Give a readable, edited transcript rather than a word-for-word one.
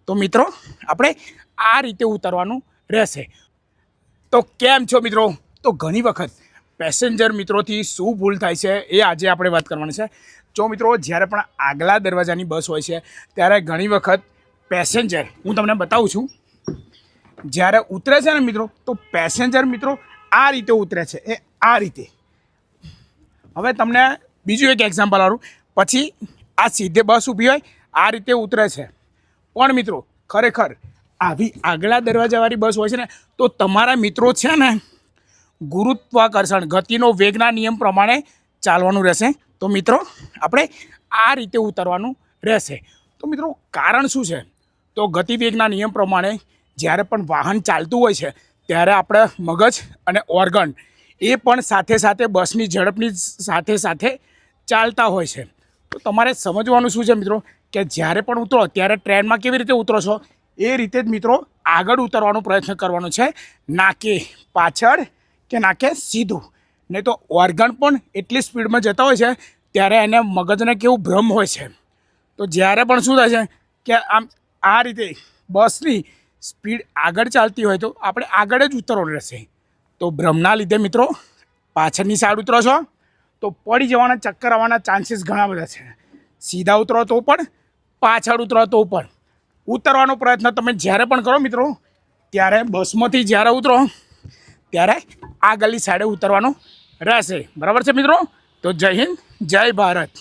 તો મિત્રો આપણે આ રીતે ઉતરવાનું રહેશે। તો કેમ છો મિત્રો? તો ઘણી વખત પેસેન્જર મિત્રોથી શું ભૂલ થાય છે એ આજે આપણે વાત કરવાની છે। જો મિત્રો જ્યારે પણ આગલા દરવાજાની બસ હોય છે ત્યારે ઘણી વખત પેસેન્જર, હું તમને બતાવું છું, જ્યારે ઉતરે છે ને મિત્રો, તો પેસેન્જર મિત્રો આ રીતે ઉતરે છે, એ આ રીતે। હવે તમને બીજું એક એક્ઝામ્પલ આવું, પછી આ સીધે બસ ઊભી હોય આ રીતે ઉતરે છે, પણ મિત્રો ખરેખર આવી આગલા દરવાજાવાળી બસ હોય છે ને, તો તમારા મિત્રો છે ને ગુરુત્વાકર્ષણ ગતિનો વેગના નિયમ પ્રમાણે ચાલવાનું રહેશે। તો મિત્રો આપણે આ રીતે ઉતરવાનું રહેશે। તો મિત્રો કારણ શું છે? તો ગતિવેગના નિયમ પ્રમાણે જ્યારે પણ વાહન ચાલતું હોય છે ત્યારે આપણે મગજ અને ઓર્ગન એ પણ સાથે સાથે બસની ઝડપની સાથે સાથે ચાલતા હોય છે। તો તમારે સમજવાનું શું છે મિત્રો, કે જ્યારે પણ ઉતરો ત્યારે ટ્રેનમાં કેવી રીતે ઉતરો છો એ રીતે જ મિત્રો આગળ ઉતરવાનો પ્રયત્ન કરવાનો છે, ના કે પાછળ કે ના કે સીધું। નહીં તો ઓર્ગન પણ એટલી સ્પીડમાં જતા હોય છે ત્યારે એને મગજને કેવું ભ્રમ હોય છે। તો જ્યારે પણ શું થાય છે કે આમ આ રીતે બસની સ્પીડ આગળ ચાલતી હોય તો આપણે આગળ જ ઉતરવાનું રહેશે। તો ભ્રમના લીધે મિત્રો પાછળની સાઈડ ઉતરો છો તો પડી જવાના, ચક્કર આવવાના ચાન્સીસ ઘણા બધા છે। સીધા ઉતરો તો પણ, પાછળ ઉતરો તો પણ ઉતરવાનો પ્રયત્ન તમે જ્યારે પણ કરો મિત્રો, ત્યારે બસમાંથી જ્યારે ઉતરો ત્યારે આગળની સાઈડે ઉતરવાનું રહેશે। બરાબર છે મિત્રો? તો જય હિન્દ, જય ભારત।